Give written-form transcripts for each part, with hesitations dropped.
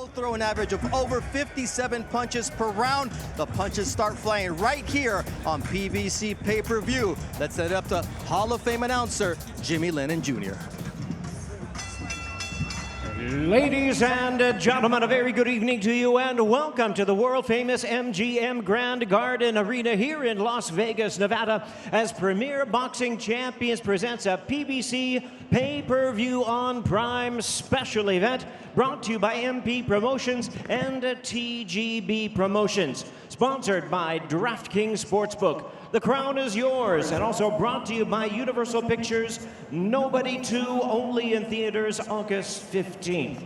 Both throw an average of over 57 punches per round. The punches start flying right here on PBC pay-per-view. Let's set it up to Hall of Fame announcer Jimmy Lennon Jr. Ladies and gentlemen, a very good evening to you and welcome to the world-famous MGM Grand Garden Arena here in Las Vegas, Nevada, as Premier Boxing Champions presents a PBC pay-per-view on Prime special event brought to you by MP Promotions and TGB Promotions, sponsored by DraftKings Sportsbook. The crown is yours, and also brought to you by Universal Pictures, Nobody 2, only in theaters August 15th.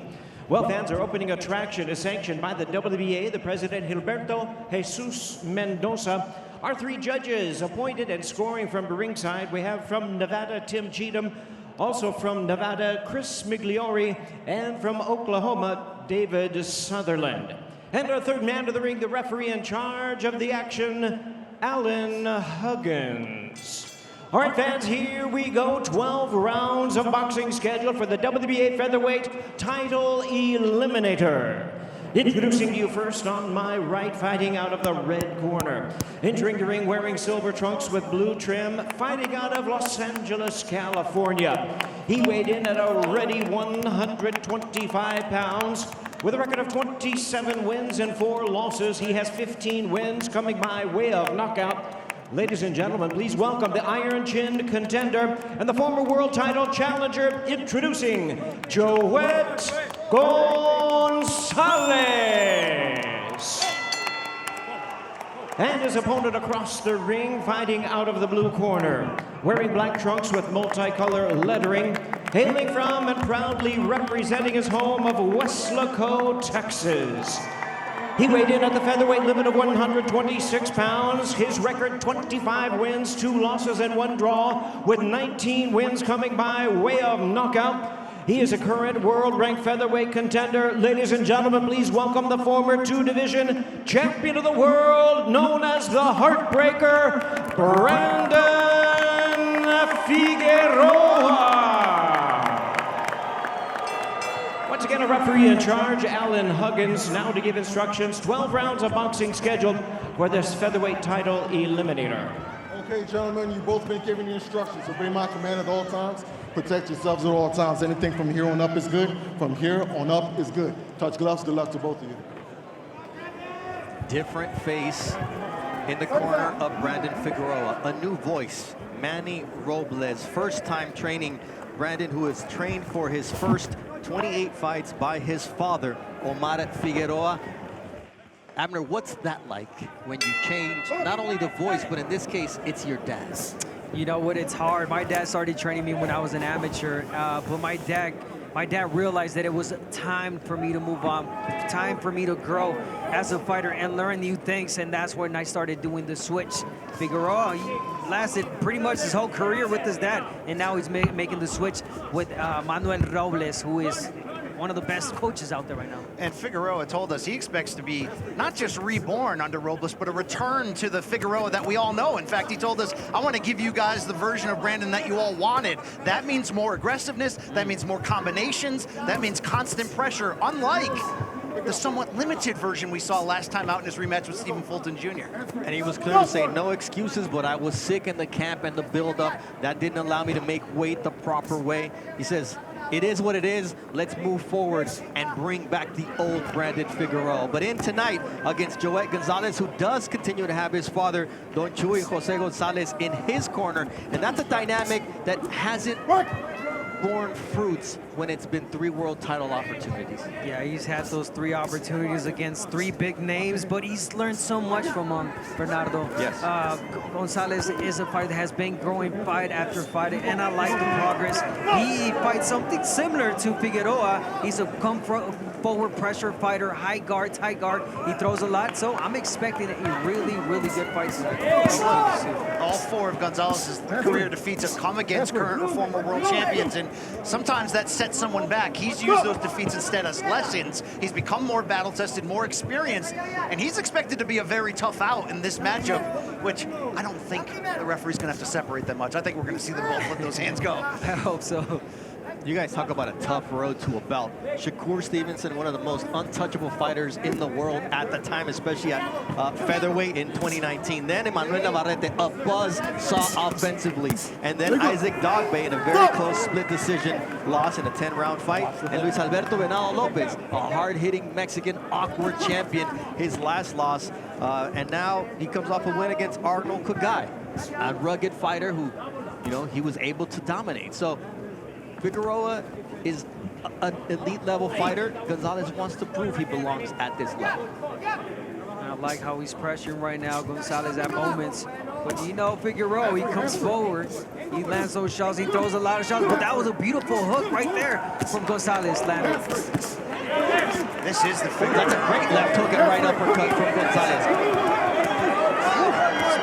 Well, fans, our opening attraction is sanctioned by the WBA, the President Gilberto Jesus Mendoza. Our three judges appointed and scoring from the ringside, we have from Nevada, Tim Cheatham, also from Nevada, Chris Migliori, and from Oklahoma, David Sutherland. And our third man to the ring, the referee in charge of the action, Alan Huggins. All right, fans, here we go. 12 rounds of boxing scheduled for the WBA Featherweight Title Eliminator. Introducing you first on my right, fighting out of the red corner. Entering the ring wearing silver trunks with blue trim, fighting out of Los Angeles, California. He weighed in at a ready 125 pounds. With a record of 27 wins and 4 losses, he has 15 wins coming by way of knockout. Ladies and gentlemen, please welcome the iron-chinned contender and the former world title challenger, introducing Joet Gonzalez. And his opponent across the ring, fighting out of the blue corner, wearing black trunks with multicolor lettering, hailing from and proudly representing his home of Weslaco, Texas. He weighed in at the featherweight limit of 126 pounds. His record, 25 wins, 2 losses, and 1 draw, with 19 wins coming by way of knockout. He is a current world-ranked featherweight contender. Ladies and gentlemen, please welcome the former 2-division champion of the world, known as the Heartbreaker, Brandon Figueroa. Once again, a referee in charge, Alan Huggins, now to give instructions. 12 rounds of boxing scheduled for this featherweight title eliminator. Okay, gentlemen, you've both been given the instructions. Obey my command at all times. Protect yourselves at all times. Anything from here on up is good. From here on up is good. Touch gloves. Good luck to both of you. Different face in the corner of Brandon Figueroa. A new voice, Manny Robles. First time training Brandon, who is trained for his first 28 fights by his father, Omar Figueroa. Abner, what's that like when you change not only the voice, but in this case, it's your dad's? You know what, it's hard. My dad started training me when I was an amateur, but my dad realized that it was time for me to move on, time for me to grow as a fighter and learn new things, and that's when I started doing the switch. Figueroa, he lasted pretty much his whole career with his dad, and now he's making the switch with Manuel Robles, who is one of the best coaches out there right now. And Figueroa told us he expects to be not just reborn under Robles, but a return to the Figueroa that we all know. In fact, he told us, I want to give you guys the version of Brandon that you all wanted. That means more aggressiveness, that means more combinations, that means constant pressure, unlike the somewhat limited version we saw last time out in his rematch with Stephen Fulton Jr. And he was clear to say, no excuses, but I was sick in the camp and the build-up. That didn't allow me to make weight the proper way. He says, it is what it is. Let's move forward and bring back the old Brandon Figueroa. But in tonight against Joet Gonzalez, who does continue to have his father, Don Chuy Jose Gonzalez, in his corner. And that's a dynamic that hasn't borne fruits when it's been 3 world title opportunities. Yeah, he's had those 3 opportunities against 3 big names, but he's learned so much from Bernardo. Yes. Gonzalez is a fighter that has been growing fight after fight, and I like the progress. He fights something similar to Figueroa. He's a forward pressure fighter, high guard, tight guard. He throws a lot, so I'm expecting a really, really good fight tonight. All 4 of Gonzalez's career defeats have come against current or former world champions, and sometimes that sets someone back. He's used those defeats instead as lessons. He's become more battle-tested, more experienced, and he's expected to be a very tough out in this matchup, which I don't think the referee's gonna have to separate that much. I think we're gonna see them both let those hands go. I hope so. You guys talk about a tough road to a belt. Shakur Stevenson, one of the most untouchable fighters in the world at the time, especially at featherweight in 2019. Then Emmanuel Navarrete, a buzz saw offensively. And then Isaac Dogbe in a very close split decision loss in a 10-round fight. And Luis Alberto Venado Lopez, a hard-hitting Mexican, awkward champion, his last loss. And now he comes off a win against Arnold Kagai, a rugged fighter who, you know, he was able to dominate. So Figueroa is an elite level fighter. Gonzalez wants to prove he belongs at this level. I like how he's pressuring right now Gonzalez at moments. But you know, Figueroa, he comes forward, he lands those shots, he throws a lot of shots, but that was a beautiful hook right there from Gonzalez landing. This is the Figueroa. That's a great left hook and right uppercut from Gonzalez.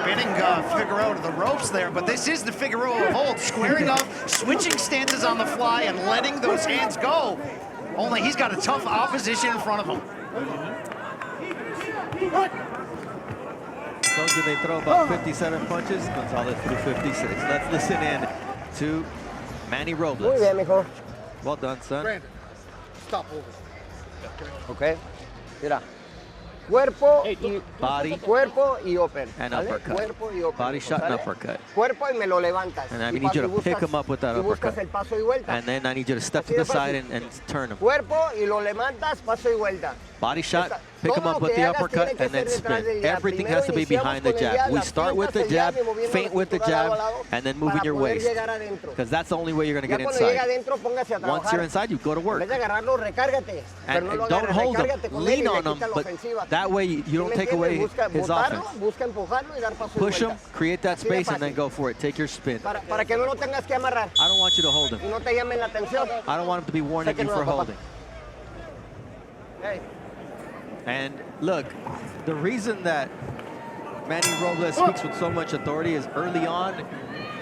Spinning Figueroa to the ropes there, but this is the Figueroa of old, squaring up, switching stances on the fly, and letting those hands go. Only he's got a tough opposition in front of him. Told you they throw about 57 punches. Gonzalez threw 56. Let's listen in to Manny Robles. Muy bien, mijo. Well done, son. Brandon, stop over. Ok. Mira. Cuerpo y Body cuerpo y open. and ¿Vale? uppercut. Cuerpo y open. Body shot and ¿sale? uppercut. Cuerpo y me lo levantas. And I Y need you to y pick him up with that y buscas uppercut. el paso y vuelta. And then I need you to step to Así de the side fácil. and turn him. Cuerpo y lo levantas, paso y vuelta. Body shot, Esa- pick him todo up lo with que the hagas uppercut, tiene que and then ser detrás spin. del jab. Everything Primero has to be iniciamos behind the con el jab. We las start with pintas, the el jab, y moviendo feint la with the cintura lado a jab, lado and then moving para your poder waist. llegar adentro. Because that's the only way you're going to Ya get cuando llegue inside. adentro, póngase a Once you're trabajar. inside, you go to En work. vez de agarrarlo, recárgate. Pero And no lo don't agarres, hold him. recárgate con él y Lean le on him, quitas la but ofensiva. that way you ¿Sí don't me take entiendes? away Busca his botarlo, offense. busca empujarlo y dar paso y Push him, vuelta. create that Así de space, and then fácil. go for it. Take your spin. Para que no lo tengas que amarrar I don't want you to hold him. y no te llamen la atención. I don't want him to be warning you for holding. Hey. And look, the reason that Manny Robles speaks with so much authority is early on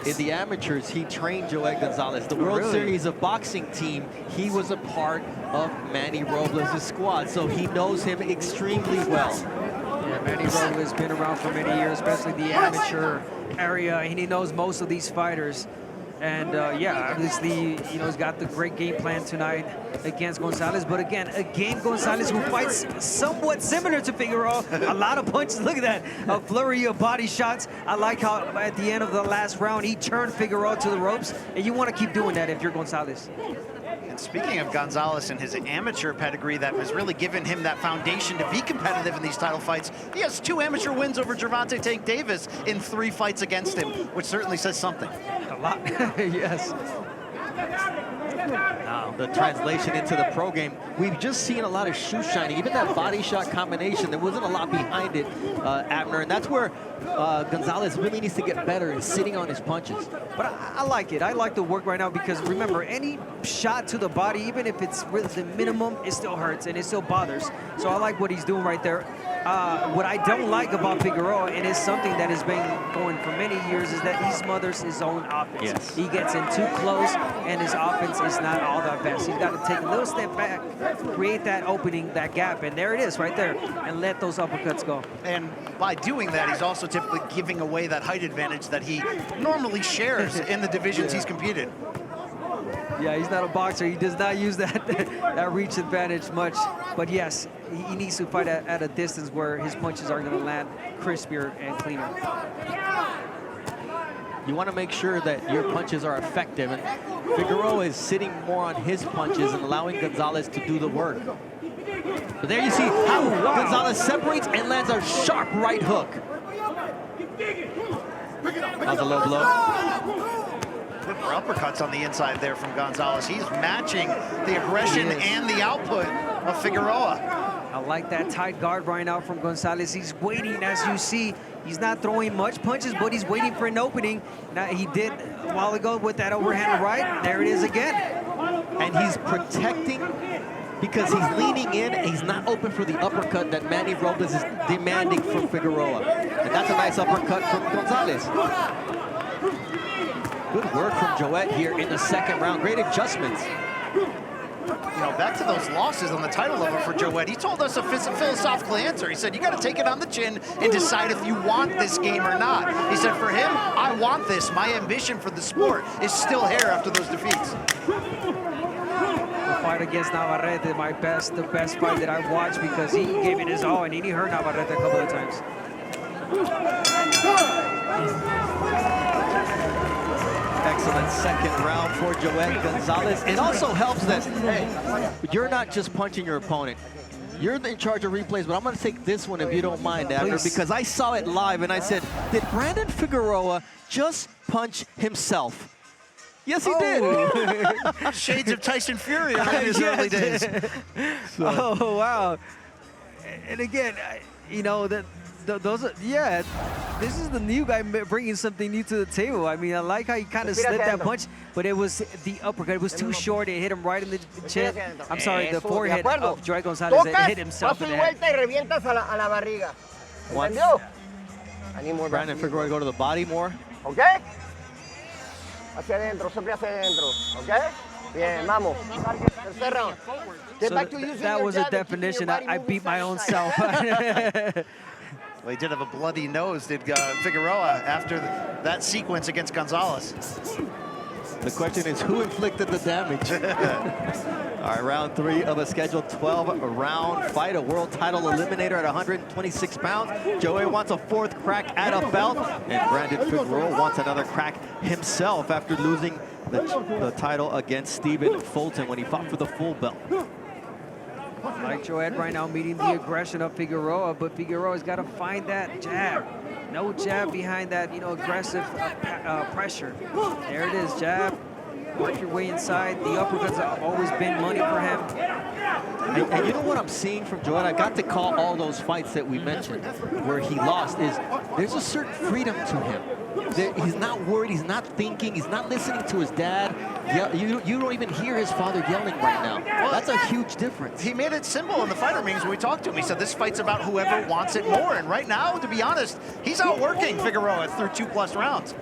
in the amateurs, he trained Joet Gonzalez. The World Really? Series of Boxing team, he was a part of Manny Robles' squad, so he knows him extremely well. Yeah, Manny Robles has been around for many years, especially the amateur area, and he knows most of these fighters. And yeah, obviously, you know, he's got the great game plan tonight against Gonzalez. But again, Gonzalez who fights somewhat similar to Figueroa. A lot of punches. Look at that, a flurry of body shots. I like how at the end of the last round, he turned Figueroa to the ropes. And you want to keep doing that if you're Gonzalez. And speaking of Gonzalez and his amateur pedigree that has really given him that foundation to be competitive in these title fights, he has 2 amateur wins over Gervonta Tank Davis in 3 fights against him, which certainly says something. A lot, yes. Now, the translation into the pro game, we've just seen a lot of shoe shining. Even that body shot combination, there wasn't a lot behind it, Abner, and that's where Gonzalez really needs to get better in sitting on his punches. But I like it. I like the work right now because remember, any shot to the body, even if it's really the minimum, it still hurts and it still bothers. So I like what he's doing right there. What I don't like about Figueroa, and it's something that has been going for many years, is that he smothers his own offense. Yes. He gets in too close, and his offense is not all that best. He's got to take a little step back, create that opening, that gap, and there it is right there, and let those uppercuts go. And by doing that, he's also typically giving away that height advantage that he normally shares in the divisions he's competed. Yeah, he's not a boxer. He does not use that that reach advantage much. But yes, he needs to fight at a distance where his punches are going to land crispier and cleaner. You want to make sure that your punches are effective, and Figueroa is sitting more on his punches and allowing Gonzalez to do the work. But there you see how Gonzalez separates and lands a sharp right hook. That was a low blow. Good for uppercuts on the inside there from Gonzalez. He's matching the aggression and the output of Figueroa. I like that tight guard right now from Gonzalez. He's waiting, as you see. He's not throwing much punches, but he's waiting for an opening. Now, he did a while ago with that overhand right. There it is again. And he's protecting because he's leaning in and he's not open for the uppercut that Manny Robles is demanding from Figueroa. And that's a nice uppercut from Gonzalez. Good work from Joet here in the second round. Great adjustments. You know, back to those losses on the title level for Joet. He told us a philosophical answer. He said, you got to take it on the chin and decide if you want this game or not. He said, for him, I want this. My ambition for the sport is still here after those defeats. fight against Navarrete, the best fight that I've watched, because he gave it his all and he hurt Navarrete a couple of times. Excellent second round for Joet Gonzalez. It also helps that you're not just punching your opponent. You're in charge of replays, but I'm going to take this one if you don't mind, Abner, because I saw it live and I said, did Brandon Figueroa just punch himself? Yes, he did. Shades of Tyson Fury in his early days. Oh, wow. And again, you know, those are, yeah, this is the new guy bringing something new to the table. I mean, I like how he kind of slipped that punch, but it was the uppercut. It was too short. It hit him right in the chin. I'm sorry, the forehead of Joet Gonzalez. It hit himself in the head. Brandon Figueroa go to the body more. Okay? Hacia adentro, siempre hacia adentro. Okay? Bien, vamos. Tercer round. So that was a definition. I beat my own self. Well, he did have a bloody nose, did Figueroa, after that sequence against Gonzalez. The question is, who inflicted the damage? All right, round 3 of a scheduled 12-round fight, a world title eliminator at 126 pounds. Joey wants a 4th crack at a belt, and Brandon Figueroa wants another crack himself after losing the title against Stephen Fulton when he fought for the full belt. Like Joet right now meeting the aggression of Figueroa, but Figueroa's got to find that jab. No jab behind that, you know, aggressive pressure. There it is, jab. Work your way inside. The uppercuts have always been money for him. And you know what I'm seeing from Joet? I got to call all those fights that we mentioned where he lost is there's a certain freedom to him. He's not worried, he's not thinking, he's not listening to his dad. You don't even hear his father yelling right now. That's a huge difference. He made it simple in the fighter meetings when we talked to him. He said this fight's about whoever wants it more. And right now, to be honest, he's outworking Figueroa through 2+ rounds.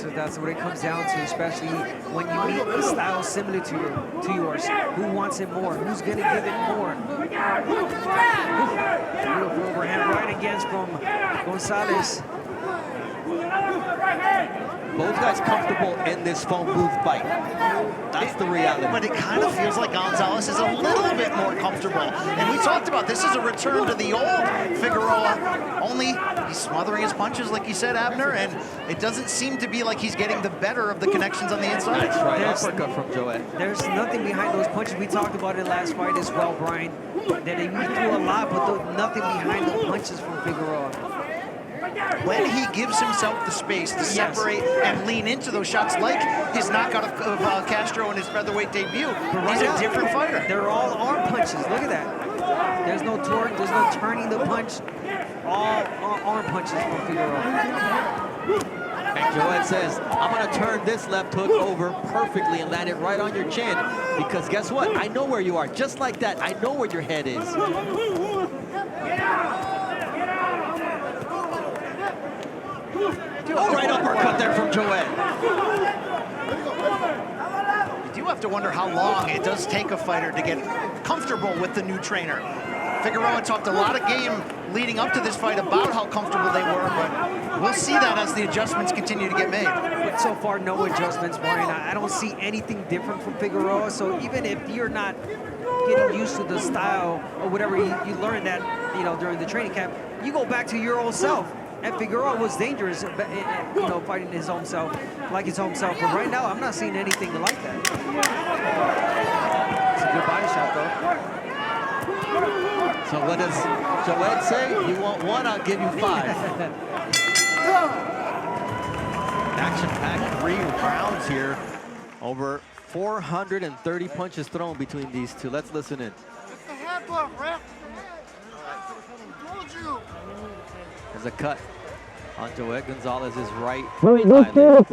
So that's what it comes down to, especially when you meet a style similar to yours. Who wants it more? Who's going to give it more? Beautiful overhand right against from Gonzalez. Both guys comfortable in this phone booth fight. That's the reality. But it kind of feels like Gonzalez is a little bit more comfortable. And we talked about this is a return to the old Figueroa, only he's smothering his punches, like you said, Abner, and it doesn't seem to be like he's getting the better of the connections on the inside. That's right, uppercut from Joet. There's nothing behind those punches. We talked about it last fight as well, Brian, that he threw a lot, but nothing behind the punches from Figueroa. When he gives himself the space to separate and lean into those shots, like his knockout of Castro in his featherweight debut, he's a different fighter. They're all arm punches. Look at that. There's no torque. There's no turning the punch. All arm punches from Figueroa. And Joet says, I'm going to turn this left hook over perfectly and land it right on your chin. Because guess what? I know where you are. Just like that, I know where your head is. Oh, right uppercut there from Joet. You do have to wonder how long it does take a fighter to get comfortable with the new trainer. Figueroa talked a lot of game leading up to this fight about how comfortable they were, but we'll see that as the adjustments continue to get made. But so far, no adjustments, Brian. I don't see anything different from Figueroa, so even if you're not getting used to the style or whatever you learned that, you know, during the training camp, you go back to your old self. And Figueroa was dangerous, you know, fighting his own self, like his own self. But right now, I'm not seeing anything like that. It's a good body shot, though. So what does Joet say? You want one, I'll give you 5. Action-packed 3 rounds here. Over 430 punches thrown between these two. Let's listen in. There's a cut on Joet Gonzalez's right eyelid.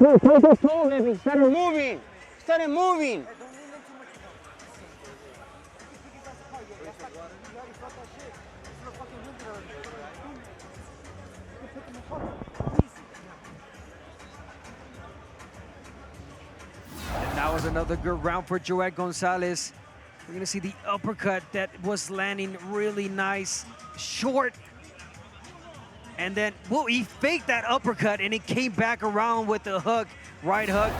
Slow, baby. Start moving. Start moving. And that was another good round for Joet Gonzalez. We're going to see the uppercut that was landing really nice, short. And then, well, he faked that uppercut, and it came back around with the hook, right hook.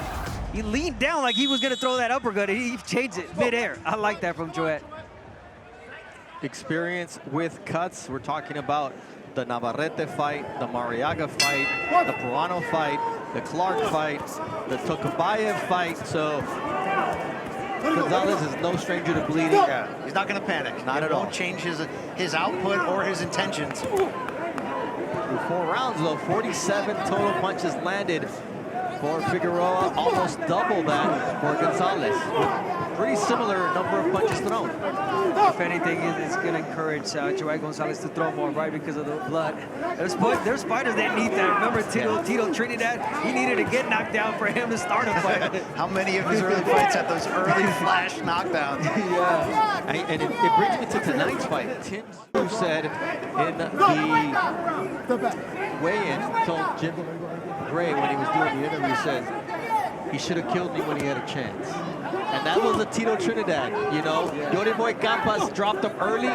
He leaned down like he was gonna throw that uppercut, and he changed it midair. I like that from Joet. Experience with cuts. We're talking about the Navarrete fight, the Mariaga fight, the Peruano fight, the Clark fight, the Tokabayev fight. So Gonzalez is no stranger to bleeding. Yeah, he's not going to panic. Not at all. Won't change his output or his intentions. Through 4 rounds, though, 47 total punches landed for Figueroa, almost double that for Gonzalez. Pretty similar number of punches thrown. If anything, it's going to encourage Joet Gonzalez to throw more, right, because of the blood. There's fighters that need that. Remember Tito Trinidad? He needed to get knocked down for him to start a fight. How many of his early fights had those early flash knockdowns? Yeah. And it brings me to tonight's fight. Tim said in the weigh-in, told Jim Gray when he was doing the interview, says he should have killed me when he had a chance. And that was a Tito Trinidad, you know. Yorimoy Campas dropped him early,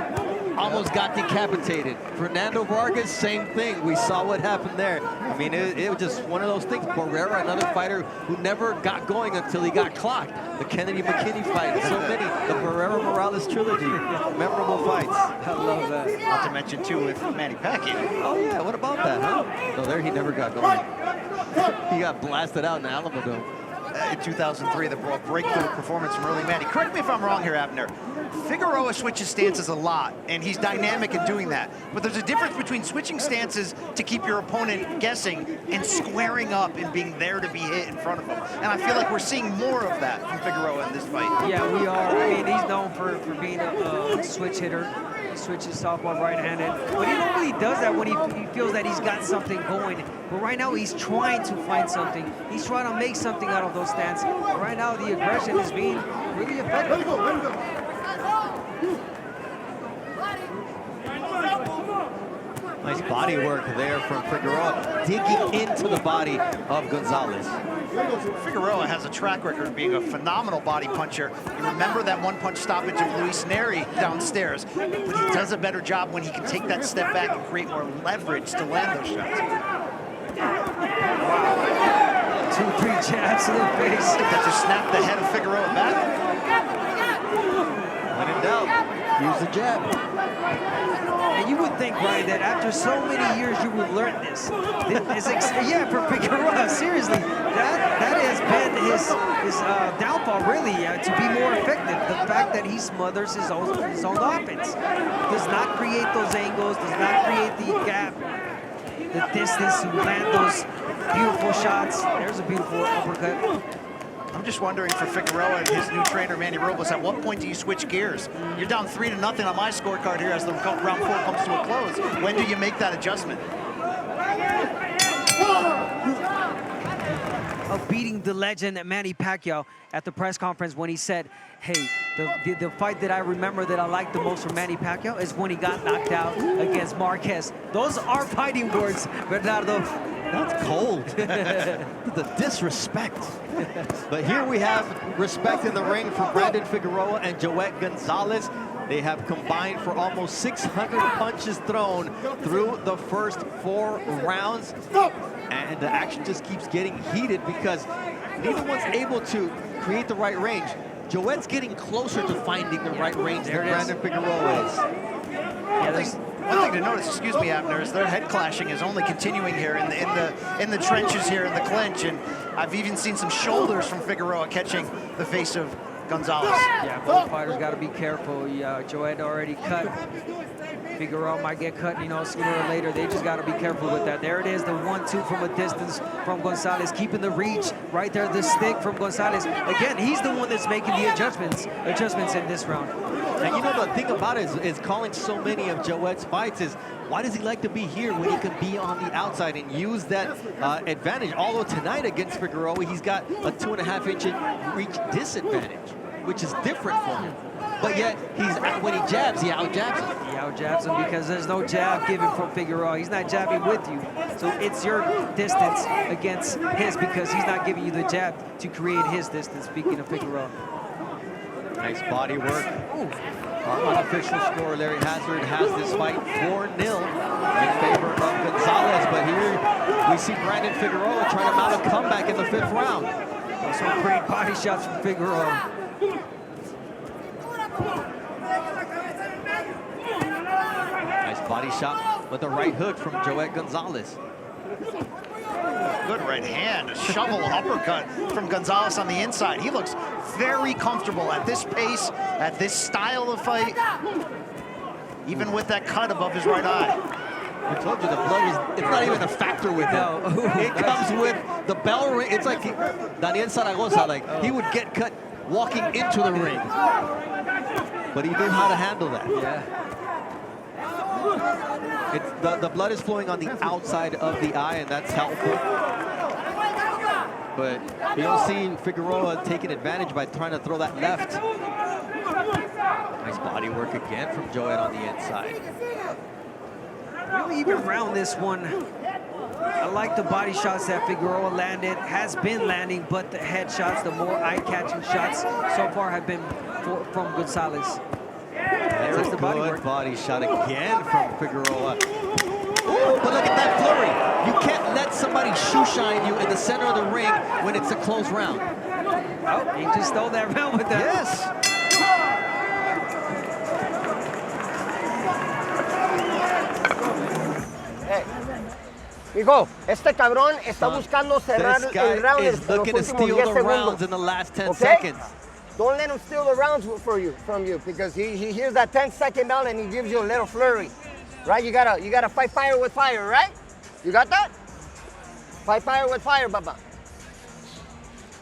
almost got decapitated. Fernando Vargas, same thing. We saw what happened there. I mean, it was just one of those things. Barrera, another fighter who never got going until he got clocked. The Kennedy McKinney fight, so many. The Barrera-Morales trilogy, memorable fights. I love that. Not to mention, too, with Manny Pacquiao. Oh, yeah, what about that, huh? No, there he never got going. He got blasted out in the Alamodome. In 2003, the breakthrough performance from early Manny. Correct me if I'm wrong here, Abner. Figueroa switches stances a lot, and he's dynamic in doing that. But there's a difference between switching stances to keep your opponent guessing and squaring up and being there to be hit in front of him. And I feel like we're seeing more of that from Figueroa in this fight. Yeah, we are. I mean, he's known for being a switch hitter. He switches southpaw right-handed. But he normally does that when he feels that he's got something going. But right now, he's trying to find something. He's trying to make something out of those stances. But right now, the aggression is being really effective. Nice body work there from Figueroa, digging into the body of Gonzalez. Figueroa has a track record of being a phenomenal body puncher. You remember that one-punch stoppage of Luis Neri downstairs, but he does a better job when he can take that step back and create more leverage to land those shots. 2-3 jabs to the face. That just snapped the head of Figueroa back. When in doubt, use the jab. And you would think, Brian, that after so many years you would learn this. Yeah, for Figueroa, seriously, that has been his downfall, really, to be more effective. The fact that he smothers his own offense. Does not create those angles, does not create the gap, the distance to land those beautiful shots. There's a beautiful uppercut. I'm just wondering for Figueroa and his new trainer, Manny Robles, at what point do you switch gears? You're down 3-0 on my scorecard here as the round 4 comes to a close. When do you make that adjustment? Of beating the legend Manny Pacquiao at the press conference when he said, hey, the fight that I remember that I liked the most from Manny Pacquiao is when he got knocked out against Marquez. Those are fighting words, Bernardo. That's cold. The disrespect. But here we have respect in the ring for Brandon Figueroa and Joet Gonzalez. They have combined for almost 600 punches thrown through the first 4 rounds. And the action just keeps getting heated because neither one's able to create the right range. Joet's getting closer to finding the right range than Brandon Figueroa is. Yeah, one thing to notice, excuse me, Abner, is their head clashing is only continuing here in the trenches here in the clinch, and I've even seen some shoulders from Figueroa catching the face of Gonzalez. Yeah, both fighters got to be careful. Joet already cut. Figueroa might get cut, you know, sooner or later. They just got to be careful with that. There it is, the 1-2 from a distance from Gonzalez, keeping the reach right there, the stick from Gonzalez. Again, he's the one that's making the adjustments in this round. And you know, the thing about it is calling so many of Joet's fights is, why does he like to be here when he can be on the outside and use that advantage? Although tonight against Figueroa, he's got a 2.5-inch reach disadvantage, which is different for him. But yet, when he jabs, he out-jabs him. He out-jabs him because there's no jab given from Figueroa. He's not jabbing with you. So it's your distance against his because he's not giving you the jab to create his distance, speaking of Figueroa. Nice body work. Ooh. Our unofficial score, Larry Hazard, has this fight 4-0 in favor of Gonzalez. But here we see Brandon Figueroa trying to mount a comeback in the 5th round. Some great body shots from Figueroa. Nice body shot with a right hook from Joet Gonzalez. Good right hand, a shovel uppercut from Gonzalez on the inside. He looks very comfortable at this pace, at this style of fight, even with that cut above his right eye. I told you the blood was, it's not even a factor with him. It comes with the bell ring. It's like Daniel Zaragoza, like he would get cut walking into the ring. But he knew how to handle that. Yeah. It's, the blood is flowing on the outside of the eye, and that's helpful. But you don't see Figueroa taking advantage by trying to throw that left. Nice body work again from Joet on the inside. Really even round this one. I like the body shots that Figueroa landed, has been landing, but the head shots, the more eye-catching shots so far have been from Gonzalez. There's the body shot again from Figueroa. Ooh, but look at that flurry. You can't let somebody shoe shine you in the center of the ring when it's a close round. Oh, he just stole that round with that. Yes. Hijo, este cabrón está buscando cerrar el round en los últimos 10 segundos. In the last 10 Okay? seconds. Don't let him steal the rounds from you because he hears that 10-second down and he gives you a little flurry, right? You gotta fight fire with fire, right? You got that? Fight fire with fire, Baba.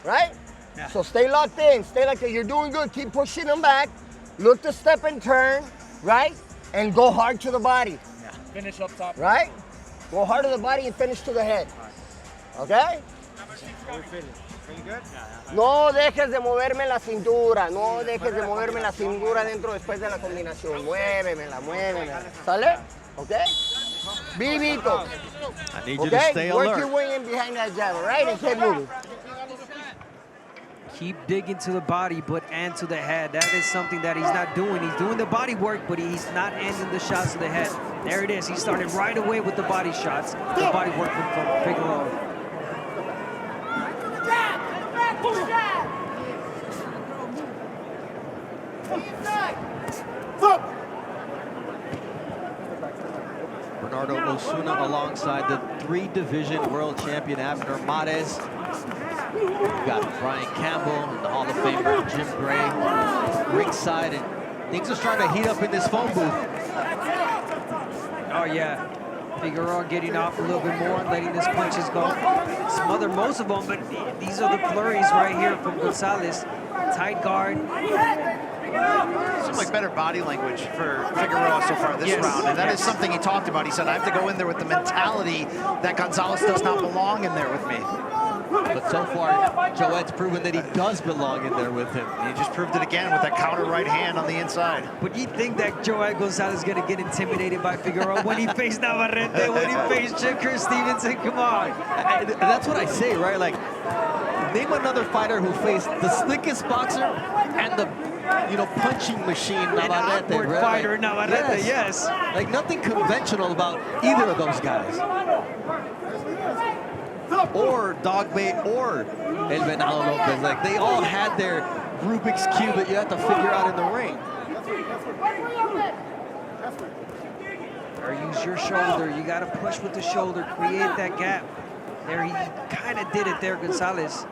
Right? Yeah. So stay locked in. Stay like you're doing good. Keep pushing him back. Look to step and turn, right? And go hard to the body. Yeah. Finish up top. Right? Go hard to the body and finish to the head. Okay? No dejes de moverme la cintura. No dejes de moverme la cintura dentro después de la combinación. Muévemela, muévemela. ¿Sale? Okay? Vivito. I need you to stay Work alert. your way in behind that jab, all right? And keep moving. Keep digging to the body, but and to the head. That is something that he's not doing. He's doing the body work, but he's not ending the shots to the head. There it is. He started right away with the body shots, the body work from Figueroa. Bernardo Osuna alongside the 3-division world champion Abner Mares. We've got Brian Campbell and the Hall of Famer Jim Gray ringside, and things are starting to heat up in this phone booth. Oh yeah, Figueroa getting off a little bit more, letting his punches go. Smother most of them, but these are the flurries right here from Gonzalez. Tight guard. Seems like better body language for Figueroa so far this round, and that is something he talked about. He said, I have to go in there with the mentality that Gonzalez does not belong in there with me. But so far, Joet's proven that he does belong in there with him. He just proved it again with that counter right hand on the inside. But you think that Joet Gonzalez is going to get intimidated by Figueroa when he faced Navarrete, when he faced Shakur Stevenson? Come on. That's what I say, right? Like, name another fighter who faced the slickest boxer and the, punching machine Navarrete. An awkward fighter Navarrete, yes. Like, nothing conventional about either of those guys. Or Dogbait or El Venado Lopez. Like, they all had their Rubik's Cube that you have to figure out in the ring. Or use your shoulder. You got to push with the shoulder, create that gap. There, he kind of did it there, Gonzalez.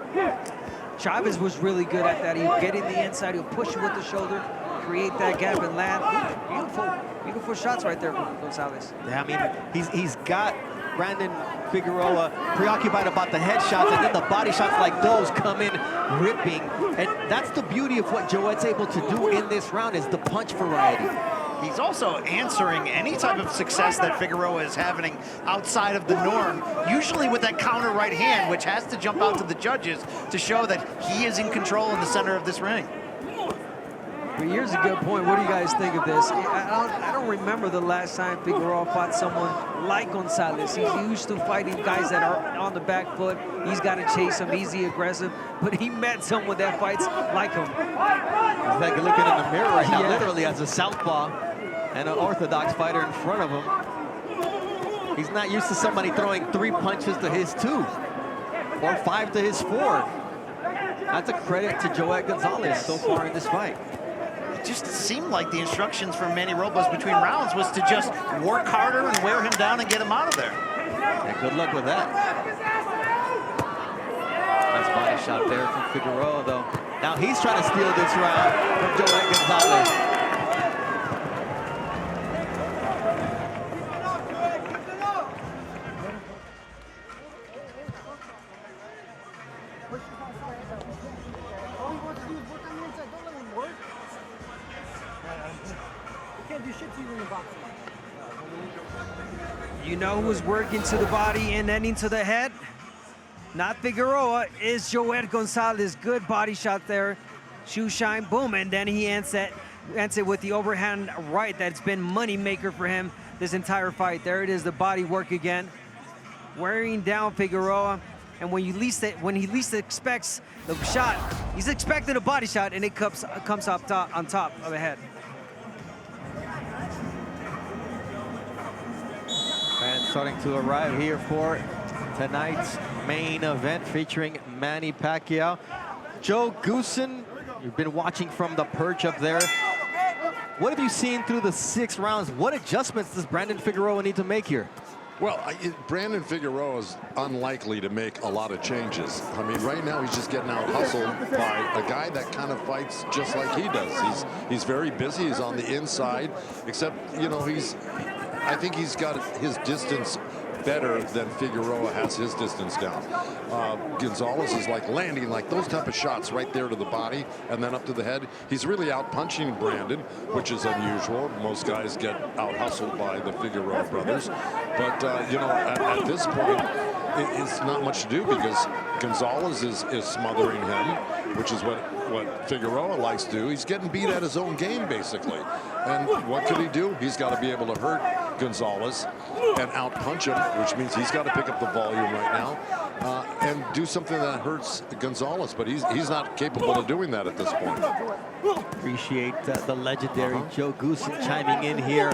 Chavez was really good at that. He'll get in the inside, he'll push with the shoulder, create that gap and land. Ooh, beautiful shots right there from Gonzalez. Yeah, I mean, he's got Brandon Figueroa preoccupied about the headshots, and then the body shots like those come in ripping. And that's the beauty of what Joet's able to do in this round, is the punch variety. He's also answering any type of success that Figueroa is having outside of the norm, usually with that counter right hand, which has to jump out to the judges to show that he is in control in the center of this ring. But here's a good point. What do you guys think of this? I don't remember the last time Figueroa fought someone like Gonzalez. He's used to fighting guys that are on the back foot. He's got to chase him, easy, aggressive. But he met someone that fights like him. He's like looking in the mirror right now, literally as a southpaw and an orthodox fighter in front of him. He's not used to somebody throwing 3 punches to his 2 or 5 to his 4. That's a credit to Joet Gonzalez so far in this fight. It just seemed like the instructions from Manny Robles between rounds was to just work harder and wear him down and get him out of there. Yeah, good luck with that. Nice body shot there from Figueroa, though. Now he's trying to steal this round from Joet Gonzalez. You know who's working to the body and then into the head? Not Figueroa, is Joet Gonzalez. Good body shot there. Shoe shine, boom, and then he ends it with the overhand right that's been money maker for him this entire fight. There it is, the body work again. Wearing down Figueroa, and when he least expects the shot, he's expecting a body shot, and it comes up top, on top of the head. And starting to arrive here for tonight's main event featuring Manny Pacquiao. Joe Goosen, you've been watching from the perch up there. What have you seen through the 6 rounds? What adjustments does Brandon Figueroa need to make here? Well, Brandon Figueroa is unlikely to make a lot of changes. I mean, right now he's just getting out hustled by a guy that kind of fights just like he does. He's very busy. He's on the inside, except, you know, I think he's got his distance better than Figueroa has his distance down. Gonzalez is like landing like those type of shots right there to the body and then up to the head. He's really out punching Brandon, which is unusual. Most guys get out hustled by the Figueroa brothers. But, you know, at this point, it's not much to do because Gonzalez is smothering him, which is what Figueroa likes to do. He's getting beat at his own game, basically. And what could he do? He's got to be able to hurt Gonzalez and out-punch him, which means he's got to pick up the volume right now and do something that hurts Gonzalez. But he's not capable of doing that at this point. Appreciate the legendary Joe Goosen chiming in here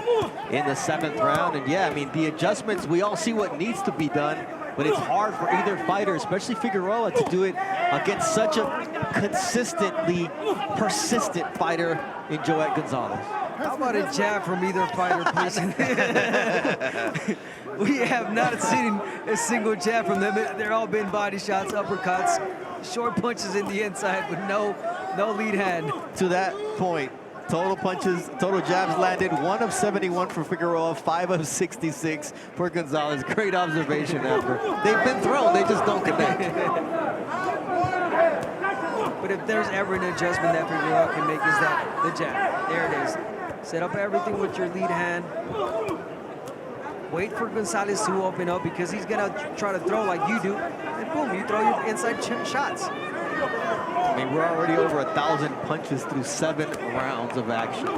in the 7th round. And yeah, I mean, the adjustments, we all see what needs to be done, but it's hard for either fighter, especially Figueroa, to do it against such a consistently persistent fighter in Joet Gonzalez. How about a jab from either fighter, please? We have not seen a single jab from them. They're all been body shots, uppercuts, short punches in the inside, but no lead hand. To that point, total punches, total jabs landed, 1 of 71 for Figueroa, 5 of 66 for Gonzalez. Great observation, Amber. They've been thrown, they just don't connect. But if there's ever an adjustment that Figueroa can make, is that the jab. There it is. Set up everything with your lead hand. Wait for Gonzalez to open up because he's gonna try to throw like you do, and boom, you throw your inside shots. I mean, we're already over 1,000 punches through 7 rounds of action.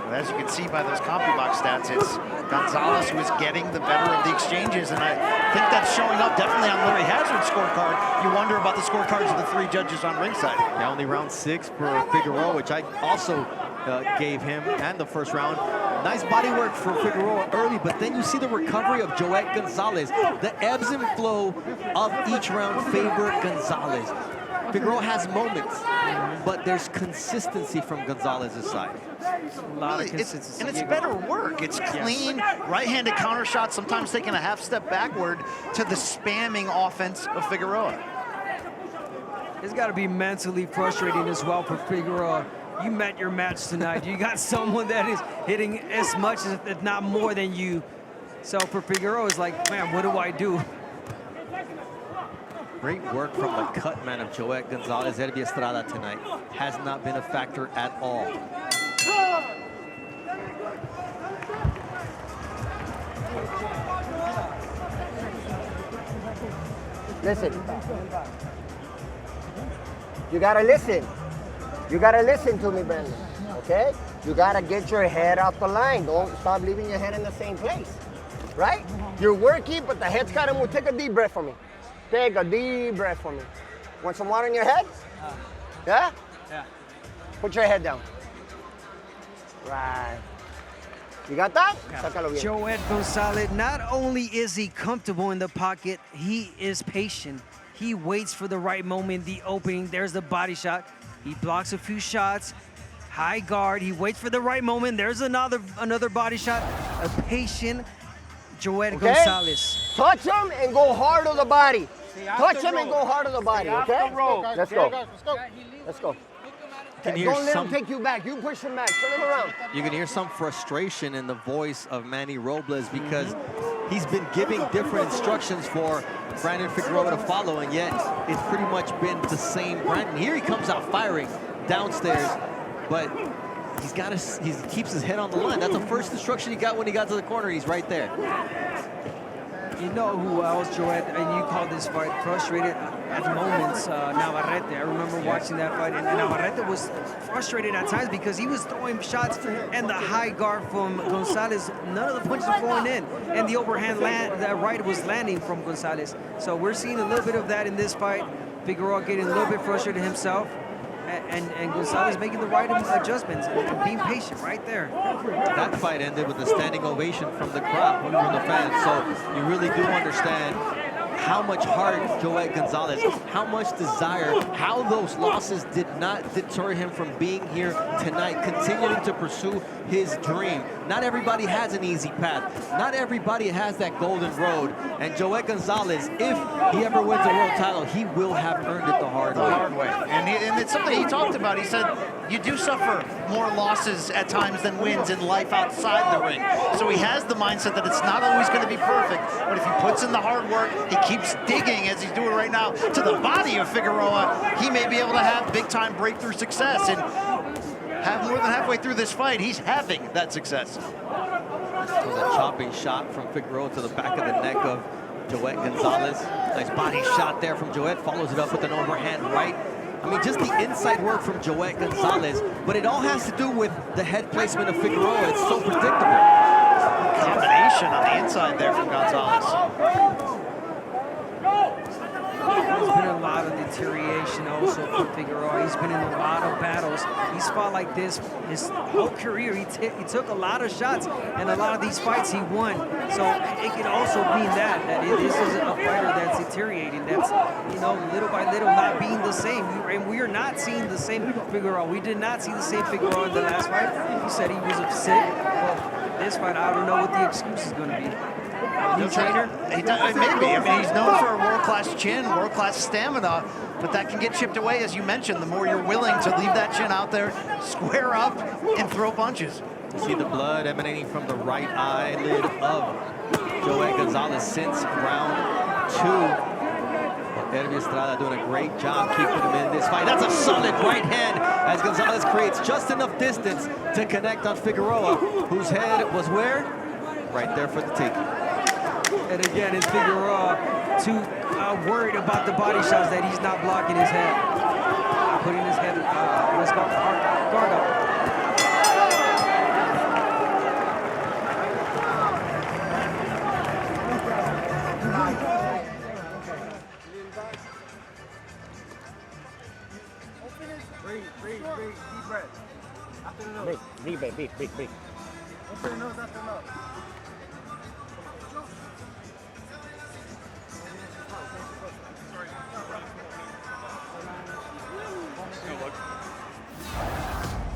As you can see by those CompuBox stats, it's Gonzalez who is getting the better of the exchanges, and I think that's showing up definitely on Larry Hazard's scorecard. You wonder about the scorecards of the 3 judges on ringside. Yeah, only round 6 for Figueroa, which I also gave him, and the first round. Nice body work for Figueroa early, but then you see the recovery of Joet Gonzalez. The ebbs and flow of each round favor Gonzalez. Figueroa has moments, but there's consistency from Gonzalez's side. A lot of consistency. And it's better work. It's clean, right-handed counter shots, sometimes taking a half step backward to the spamming offense of Figueroa. It's got to be mentally frustrating as well for Figueroa. You met your match tonight. You got someone that is hitting as much, if not more than you. So for Figueroa, it's like, man, what do I do? Great work from the cut man of Joet Gonzalez. Hervey Estrada tonight has not been a factor at all. Listen. You gotta listen. You gotta listen to me, Brandon. Okay? You gotta get your head off the line. Don't stop leaving your head in the same place. Right? You're working, but the head's gotta move. Take a deep breath for me. Take a deep breath for me. Want some water in your head? Yeah? Yeah. Put your head down. Right. You got that? Sácalo bien. Joet Gonzalez, not only is he comfortable in the pocket, he is patient. He waits for the right moment, the opening. There's the body shot. He blocks a few shots. High guard. He waits for the right moment. There's another body shot. A patient Joet Gonzalez. Touch him and go hard on the body. Touch him and go hard on the body, okay? Let's go. Let's go. Can hear Don't let some, him take you back. You push him back. Turn him around. you can hear some frustration in the voice of Manny Robles because he's been giving different instructions for Brandon Figueroa to follow, and yet it's pretty much been the same Brandon. Here he comes out firing downstairs, but he keeps his head on the line. That's the first instruction he got when he got to the corner. He's right there. You know who else, Joet, and you called this fight frustrated at moments, Navarrete. I remember watching that fight, and Navarrete was frustrated at times because he was throwing shots, and the high guard from Gonzalez, none of the punches were going in, and the overhand the right was landing from Gonzalez. So we're seeing a little bit of that in this fight. Figueroa getting a little bit frustrated himself, and Gonzalez making the right adjustments and being patient right there. That fight ended with a standing ovation from the crowd, from the fans. So you really do understand how much heart Joet Gonzalez, how much desire, how those losses did not deter him from being here tonight, continuing to pursue his dream. Not everybody has an easy path. Not everybody has that golden road. And Joet Gonzalez, if he ever wins a world title, he will have earned it the hard way. And it's something he talked about. He said, you do suffer more losses at times than wins in life outside the ring. So he has the mindset that it's not always going to be perfect, but if he puts in the hard work, he keeps digging, as he's doing right now, to the body of Figueroa, he may be able to have big-time breakthrough success. And have more than halfway through this fight, he's having that success. It was a chopping shot from Figueroa to the back of the neck of Joet Gonzalez. Nice body shot there from Joet, follows it up with an overhand right. I mean, just the inside work from Joet Gonzalez, but it all has to do with the head placement of Figueroa. It's so predictable. Combination on the inside there from Gonzalez. There's been a lot of deterioration also from Figueroa. He's been in a lot of battles. He's fought like this his whole career. He took a lot of shots, and a lot of these fights he won. So it could also mean that this is a fighter that's deteriorating, that's, you know, little by little not being the same. We are not seeing the same Figueroa. We did not see the same Figueroa in the last fight. He said he was upset. Well, this fight, I don't know what the excuse is going to be. New trainer? Maybe. I mean, he's known for a world-class chin, world-class stamina, but that can get chipped away, as you mentioned, the more you're willing to leave that chin out there, square up, and throw punches. You see the blood emanating from the right eyelid of Joet Gonzalez since round 2. Hervey Estrada doing a great job keeping him in this fight. That's a solid right hand as Gonzalez creates just enough distance to connect on Figueroa, whose head was where? Right there for the taking. And again, it's Figueroa too worried about the body shots that he's not blocking his head. Putting his head, let's go, guard up. Big.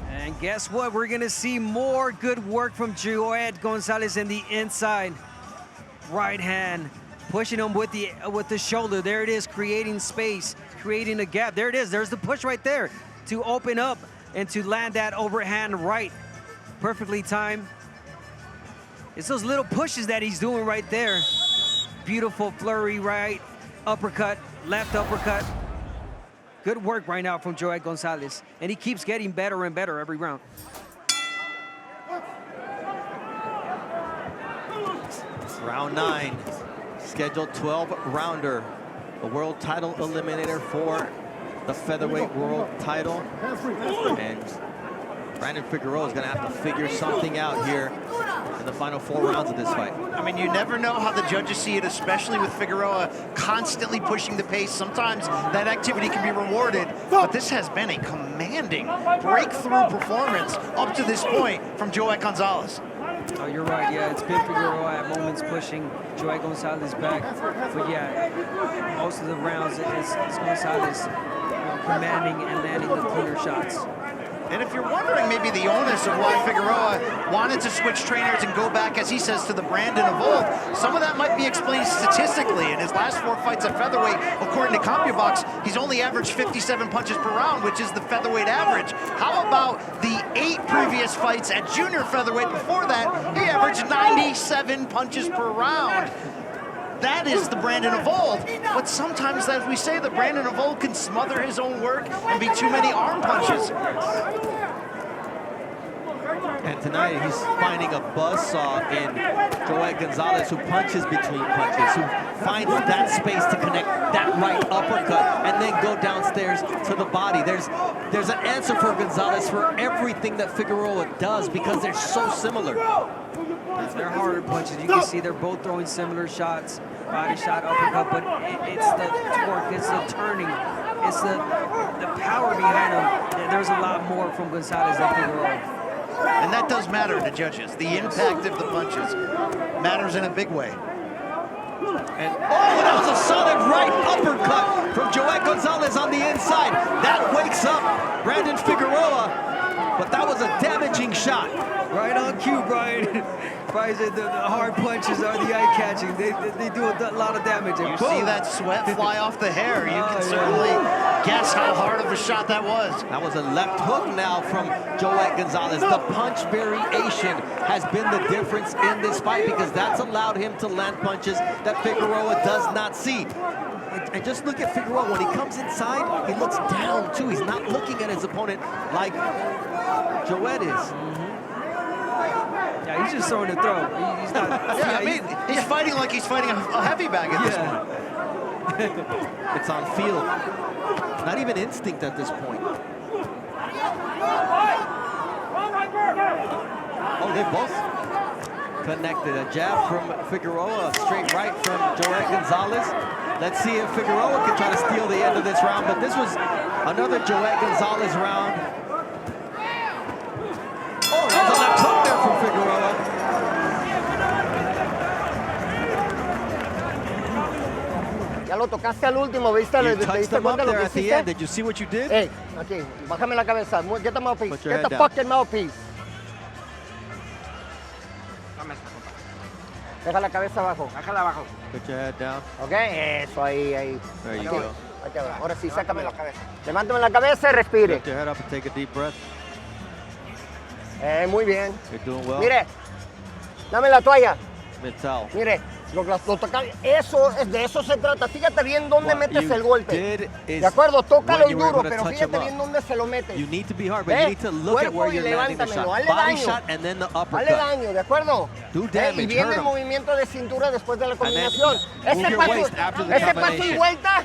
And guess what? We're going to see more good work from Joet Gonzalez in the inside. Right hand, pushing him with the shoulder. There it is, creating space, creating a gap. There it is. There's the push right there to open up and to land that overhand right. Perfectly timed. It's those little pushes that he's doing right there. Beautiful flurry right, uppercut, left uppercut. Good work right now from Joet Gonzalez. And he keeps getting better and better every round. Round 9, scheduled 12-rounder. A world title eliminator for the featherweight world title. And Brandon Figueroa is going to have to figure something out here in the final 4 rounds of this fight. I mean, you never know how the judges see it, especially with Figueroa constantly pushing the pace. Sometimes that activity can be rewarded, but this has been a commanding breakthrough performance up to this point from Joet Gonzalez. Oh, you're right. Yeah, it's been Figueroa at moments pushing Joet Gonzalez back. But yeah, most of the rounds it's Gonzalez commanding and landing the cleaner shots. And if you're wondering maybe the onus of why Figueroa wanted to switch trainers and go back, as he says, to the Brandon of old, some of that might be explained statistically. In his last 4 fights at featherweight, according to CompuBox, he's only averaged 57 punches per round, which is the featherweight average. How about the 8 previous fights at junior featherweight? Before that, he averaged 97 punches per round. That is the Brandon of old. But sometimes, as we say, the Brandon of old can smother his own work and be too many arm punches. And tonight he's finding a buzzsaw in Joet Gonzalez, who punches between punches, who finds that space to connect that right uppercut and then go downstairs to the body. There's an answer for Gonzalez for everything that Figueroa does because they're so similar. They're harder punches. You can see they're both throwing similar shots, body shot, uppercut, but it's the torque, it's the turning, it's the power behind them. There's a lot more from Gonzalez than Figueroa. And that does matter to judges. The impact of the punches matters in a big way. And that was a solid right uppercut from Joet Gonzalez on the inside. That wakes up Brandon Figueroa, but that was a damaging shot. Right on cue, Brian. Brian said the hard punches are the eye-catching. They do a lot of damage. You see that sweat fly off the hair. You can certainly guess how hard of a shot that was. That was a left hook now from Joet Gonzalez. The punch variation has been the difference in this fight because that's allowed him to land punches that Figueroa does not see. And just look at Figueroa. When he comes inside, he looks down too. He's not looking at his opponent like Joet is. Yeah, he's just throwing the throw. He's not. Yeah, I mean, he's fighting like he's fighting a heavy bag at this point. It's on feel. Not even instinct at this point. Oh, they both connected. A jab from Figueroa, a straight right from Joet Gonzalez. Let's see if Figueroa can try to steal the end of this round, but this was another Joet Gonzalez round. Oh, that was a left hook there from Figueroa. Ya lo tocaste al último, ¿viste? You ¿Te touched diste him up cuenta de lo there que at the hiciste? end. Did you see what you did? Hey, aquí, bájame la cabeza. Get the mouthpiece. Put your Get head the down. fucking mouthpiece. Deja la cabeza abajo. Déjala abajo. Put your head down. Ok, eso, ahí. There you Aquí, go. aquí abajo. Ahora sí, sácame la cabeza. Levántame la cabeza y respire. Lift your head up and take a deep breath. Muy bien. You're doing well. Mire, dame la toalla. Mid-towel. Mire, lo toca, de eso se trata. Fíjate bien dónde What metes you el golpe. did is De acuerdo, tócalo when y you were duro, able to pero touch fíjate him bien up. dónde se lo metes. You need to be hard, but you need to look at where Cuerpo y you're landing the shot. levántamelo, hazle Body daño. shot and then the Hazle uppercut. daño, ¿de acuerdo? Do damage, Y viene hurt el him. movimiento de cintura después de la then combinación. move your waist after the Ese paso y combination. vuelta,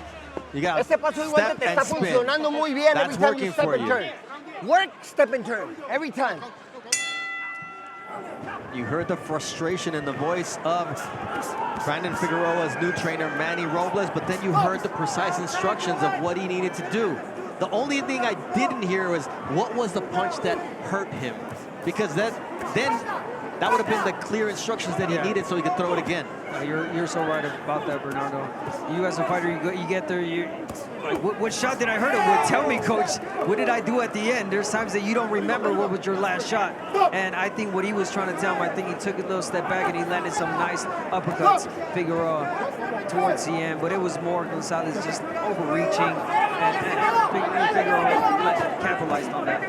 You got ese paso y vuelta step te and está spin. funcionando muy bien That's every time working you step for and you. turn. Work, step and turn, every time. You heard the frustration in the voice of Brandon Figueroa's new trainer, Manny Robles, but then you heard the precise instructions of what he needed to do. The only thing I didn't hear was what was the punch that hurt him, because then that would have been the clear instructions that he needed so he could throw it again. You're so right about that, Bernardo. You as a fighter, you get there, you like, what shot did I hurt him with? Tell me, coach, what did I do at the end? There's times that you don't remember what was your last shot. And I think what he was trying to tell him, I think he took a little step back and he landed some nice uppercuts, Figueroa, towards the end. But it was more Gonzalez just overreaching, and Figueroa capitalized on that.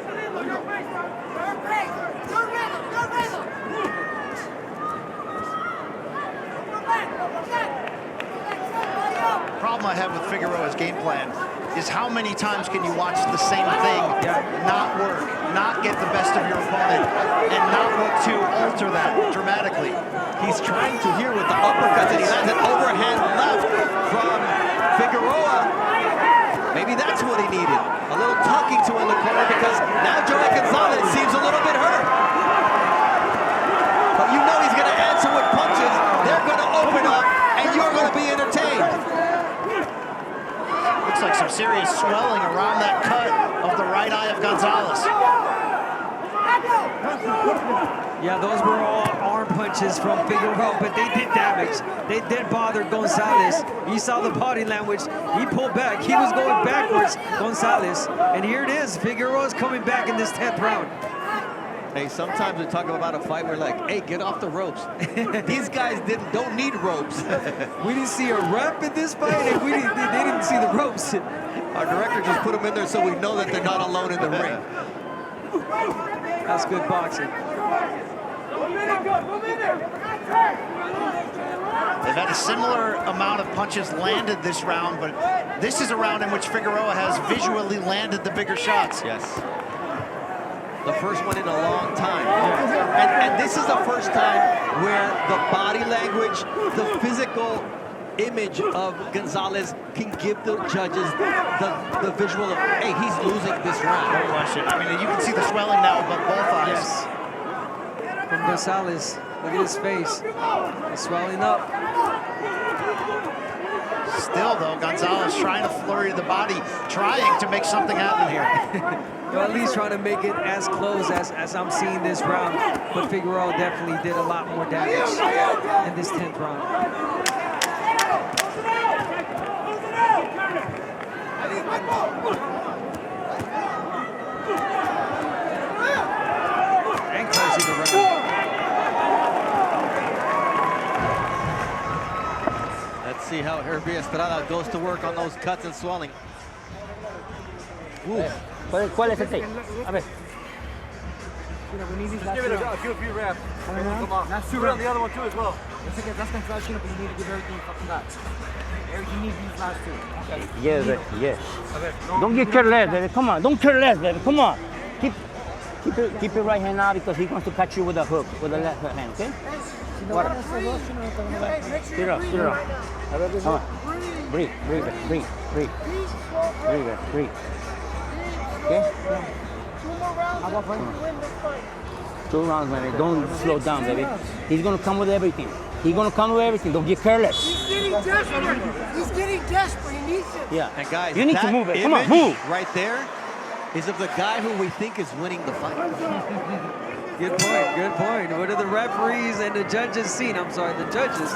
Problem I have with Figueroa's game plan is how many times can you watch the same thing not work, not get the best of your opponent, and not look to alter that dramatically. He's trying to here with the uppercuts, and he lands an overhand left from Figueroa. Maybe that's what he needed. A little talking to in the corner, because now Joet Gonzalez seems a little bit hurt. But you know he's going to answer with punches. They're going to open up, and you're going to be entertained. Looks like some serious swelling around that cut of the right eye of Gonzalez. Yeah, those were all arm punches from Figueroa, but they did damage. They did bother Gonzalez. You saw the body language. He pulled back. He was going backwards, Gonzalez. And here it is. Figueroa's coming back in this 10th round. Hey, sometimes we talk about a fight, we're like, hey, get off the ropes. These guys don't need ropes. We didn't see a rep in this fight, and they didn't see the ropes. Our director just put them in there so we know that they're not alone in the ring. That's good boxing. They've had a similar amount of punches landed this round, but this is a round in which Figueroa has visually landed the bigger shots. Yes. The first one in a long time. And this is the first time where the body language, the physical image of Gonzalez can give the judges the visual of, hey, he's losing this round. No question. I mean, you can see the swelling now of both eyes. Yes. From Gonzalez, look at his face. He's swelling up. Still, though, Gonzalez trying to flurry the body, trying to make something happen here. Well, at least trying to make it as close as I'm seeing this round. But Figueroa definitely did a lot more damage in this 10th round. And closing the round. Let's see how Herbie Estrada goes to work on those cuts and swelling. Ooh. ¿Cuál es el take? A ver. Just give it a few reps. Come on. That's two on the other one too as well. That's contraction, but you need to give everything you fucking got. Everything you need these last two. Okay. Yes, baby. Yes. Don't get careless, baby. Come on. Don't careless, baby. Come on. Keep your right hand out because he wants to catch you with a hook, with the left hand, okay? What? Sit up, sit up. Come on. Breathe, breathe, breathe, breathe. Breathe, breathe. Okay? How about when you win this fight? 2 rounds, baby. Don't slow down, baby. He's gonna come with everything. He's gonna come with everything. Don't get careless. He's getting desperate. He's getting desperate. He needs it. Yeah. And guys, you need to move it. Come on, move. Right there is of the guy who we think is winning the fight. Good point, good point. What are the referees and the judges seen? I'm sorry, the judges.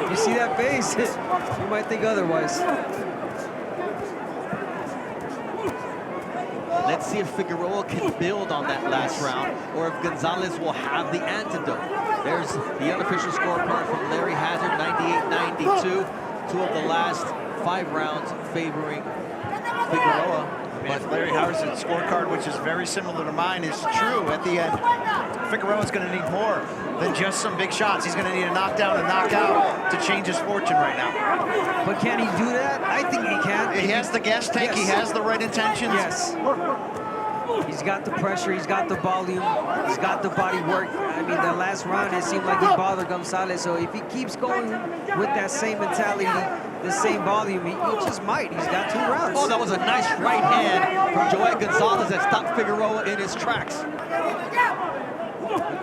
If you see that face, you might think otherwise. Let's see if Figueroa can build on that last round or if Gonzalez will have the antidote. There's the unofficial scorecard from Larry Hazard, 98-92. 2 of the last 5 rounds favoring Figueroa. But if Larry Hazard's scorecard, which is very similar to mine, is true at the end, Figueroa's going to need more than just some big shots. He's going to need a knockdown and knockout to change his fortune right now. But can he do that? I think he can. He has the gas tank. Yes. He has the right intentions. Yes. He's got the pressure. He's got the volume. He's got the body work. I mean, the last round, it seemed like he bothered Gonzalez. So if he keeps going with that same mentality, the same volume, he just might. He's got 2 rounds. Oh, that was a nice right hand from Joet Gonzalez that stopped Figueroa in his tracks.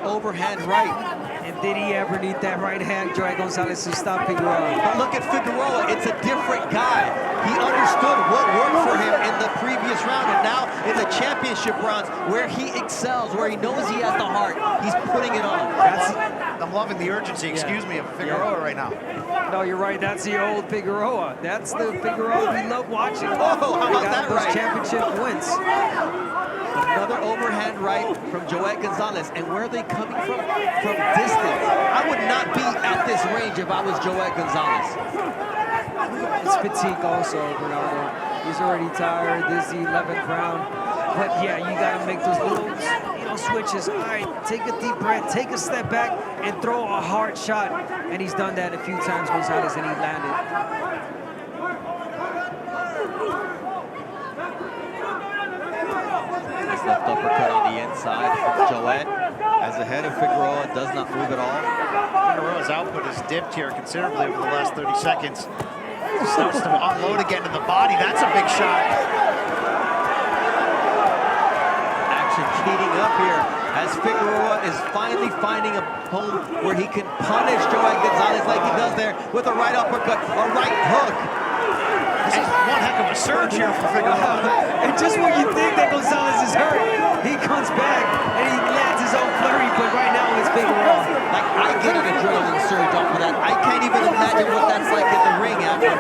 Overhand right. And did he ever need that right hand, Joet Gonzalez, to stop Figueroa? But look at Figueroa. It's a different guy. He understood what worked for him in the previous round, and now in the championship rounds, where he excels, where he knows he has the heart, he's putting it on. I'm loving the urgency, excuse me, of Figueroa right now. No, you're right. That's the old Figueroa. That's the Figueroa we love watching. Oh, how about that those right? championship wins. Another overhand right from Joet Gonzalez. And where are they coming from? From distance. I would not be at this range if I was Joet Gonzalez. It's fatigue also, Bernardo. He's already tired. This is the 11th round. But yeah, you got to make those little, switches. All right, take a deep breath, take a step back, and throw a hard shot. And he's done that a few times, Gonzalez, and he landed. Left uppercut on the inside from Joet. As the head of Figueroa does not move at all. Figueroa's output has dipped here considerably over the last 30 seconds. Starts to unload again to the body. That's a big shot. Action heating up here as Figueroa is finally finding a home where he can punish Joet Gonzalez like he does there with a right uppercut, a right hook. This is one heck of a surge here for Figueroa. And just when you think that Gonzalez is hurt, he comes back and he lands his own flurry, but right now it's Figueroa. Like, I get an adrenaline surge off of that. I can't even imagine what that's like in the ring after.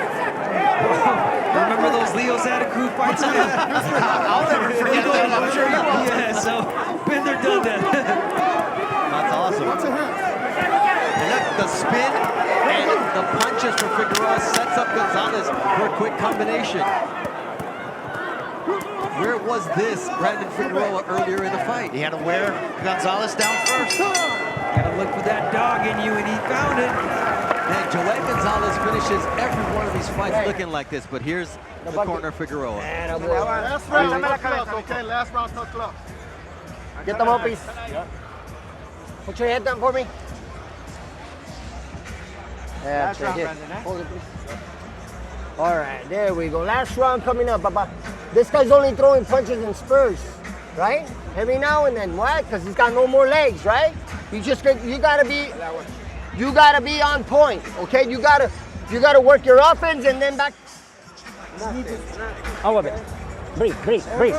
Remember those Leo Santa Cruz fights? I'll never forget that. I'm sure you will. Yeah, so been there, done that. That's awesome. And look, the spin and the punches from Figueroa sets up Gonzalez for a quick combination. Where was this Brandon Figueroa earlier in the fight? He had to wear Gonzalez down first. Gotta look for that dog in you, and he found it. Man, Joet Gonzalez finishes every one of these fights looking like this, but here's the corner Figueroa. Last round, tough gloves, okay? Last round, tough gloves. Get them up, please. Put your head down for me. Yeah, Last round, here. Brandon, eh? Hold it, please. All right, there we go. Last round coming up, Papa. This guy's only throwing punches and spurs, right? Every now and then, why? Because he's got no more legs, right? You gotta be on point, okay? You gotta work your offense and then back. Out of it. Breathe, breathe, breathe.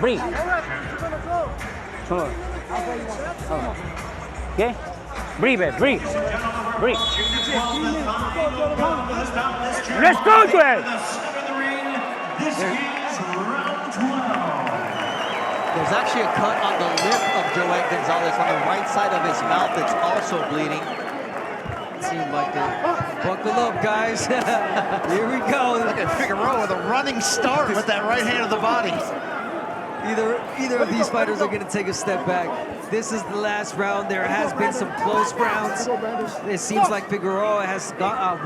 Breathe. Sure. Okay? Breathe, babe, breathe. Breathe. Let's go, Joel! There's actually a cut on the lip of Joet Gonzalez on the right side of his mouth that's also bleeding. Seemed like it. Buckle up, guys. Here we go. Look at Figueroa with a running start with that right hand of the body. Either of these fighters are going to take a step back. This is the last round. There has been some close rounds. It seems like Figueroa has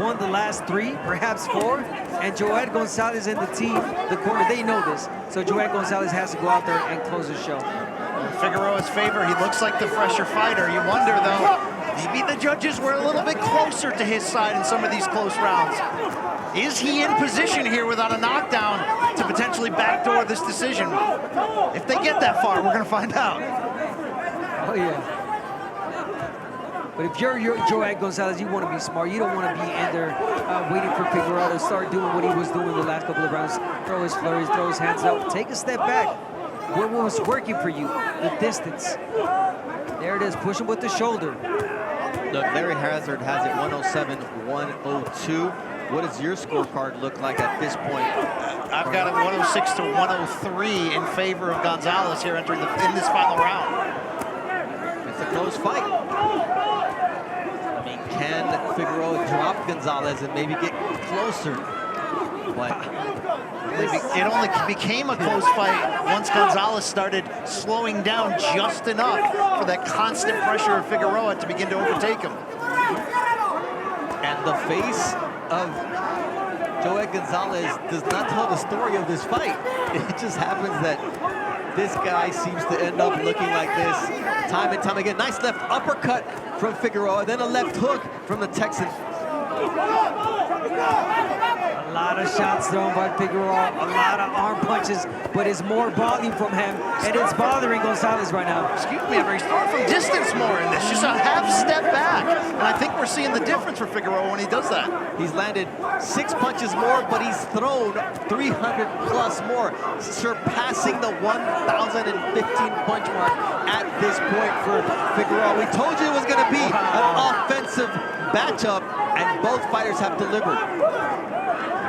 won the last 3, perhaps 4. And Joet Gonzalez and the team, the corner, they know this. So Joet Gonzalez has to go out there and close the show. In Figueroa's favor, he looks like the fresher fighter. You wonder, though, maybe the judges were a little bit closer to his side in some of these close rounds. Is he in position here without a knockdown to potentially backdoor this decision? If they get that far, we're going to find out. Oh, yeah. But if you're Joet Gonzalez, you want to be smart. You don't want to be in there waiting for Figueroa to start doing what he was doing the last couple of rounds. Throw his flurries, throw his hands up. Take a step back. What was working for you? The distance. There it is. Push him with the shoulder. Look, Larry Hazard has it 107, 102. What does your scorecard look like at this point? I've got it 106 to 103 in favor of Gonzalez here entering in this final round. It's a close fight. I mean, can Figueroa drop Gonzalez and maybe get closer? But it only became a close fight once Gonzalez started slowing down just enough for that constant pressure of Figueroa to begin to overtake him. And the face of Joet Gonzalez does not tell the story of this fight. It just happens that this guy seems to end up looking like this time and time again. Nice left uppercut from Figueroa, then a left hook from the Texan. A lot of shots thrown by Figueroa, a lot of arm punches, but it's more volume from him, and it's bothering Gonzalez right now. Excuse me, he's throwing from distance more in this, just a half step back. And I think we're seeing the difference for Figueroa when he does that. He's landed 6 punches more, but he's thrown 300 plus more, surpassing the 1,015 punch mark at this point for Figueroa. We told you it was going to be an offensive matchup, and both fighters have delivered.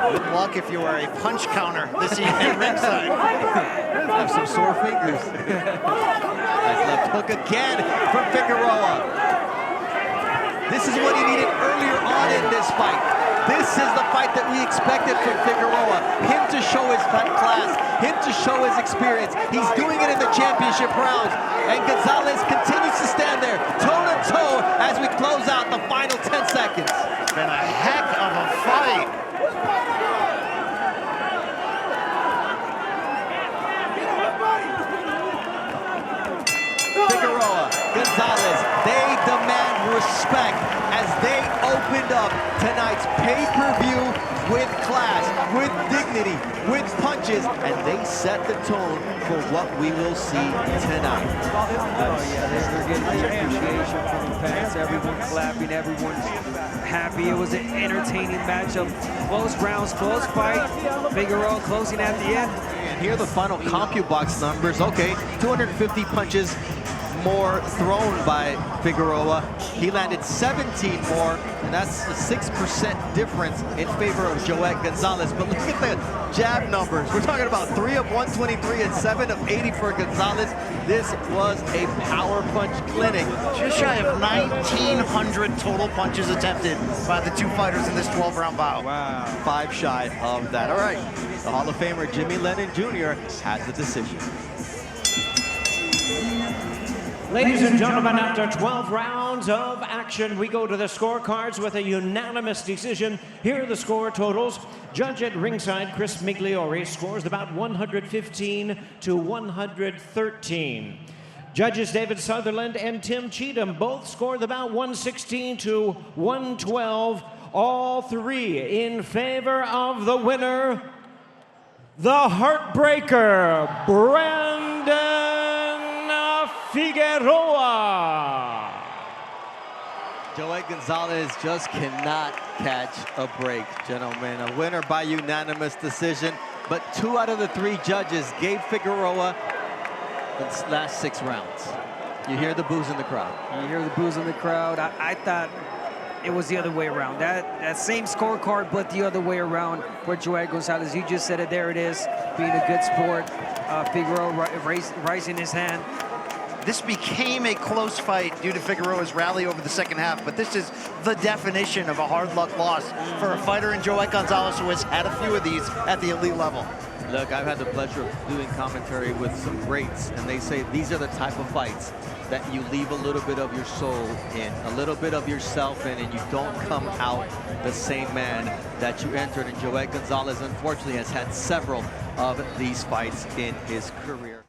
Good luck if you are a punch counter this evening ringside. Have some sore fingers. Nice left hook again from Figueroa. This is what he needed earlier on in this fight. This is the fight that we expected from Figueroa. Him to show his class, him to show his experience. He's doing it in the championship rounds. And Gonzalez continues to stand there, toe-to-toe, as we close out the final 10 seconds. It's been a heck of a fight. Figueroa, Gonzalez, they demand respect as they opened up tonight's pay-per-view with class, with dignity, with punches, and they set the tone for what we will see tonight. Oh yeah, they're getting the appreciation from the fans. Everyone clapping, everyone happy. It was an entertaining matchup. Close rounds, close fight. Figueroa closing at the end. here are the final CompuBox numbers. Okay, 250 punches more thrown by Figueroa. He landed 17 more, and that's a 6% difference in favor of Joet Gonzalez. But look at the jab numbers. We're talking about 3 of 123 and 7 of 80 for Gonzalez. This was a power punch clinic. Just shy of 1,900 total punches attempted by the two fighters in this 12-round bout. Wow. 5 shy of that. All right, the Hall of Famer Jimmy Lennon Jr. has the decision. Ladies and gentlemen, after 12 rounds of action, we go to the scorecards with a unanimous decision. Here are the score totals. Judge at ringside, Chris Migliori, scores about 115 to 113. Judges David Sutherland and Tim Cheatham both scored about 116 to 112. All three in favor of the winner, the Heartbreaker, Brandon Figueroa. Joet Gonzalez just cannot catch a break, gentlemen. A winner by unanimous decision, but 2 out of the 3 judges gave Figueroa the last 6 rounds. You hear the boos in the crowd. You hear the boos in the crowd. I thought it was the other way around. That same scorecard, but the other way around for Joet Gonzalez. You just said it. There it is, being a good sport. Figueroa raising his hand. This became a close fight due to Figueroa's rally over the second half, but this is the definition of a hard luck loss for a fighter in Joet Gonzalez who has had a few of these at the elite level. Look, I've had the pleasure of doing commentary with some greats, and they say these are the type of fights that you leave a little bit of your soul in, a little bit of yourself in, and you don't come out the same man that you entered. And Joet Gonzalez, unfortunately, has had several of these fights in his career.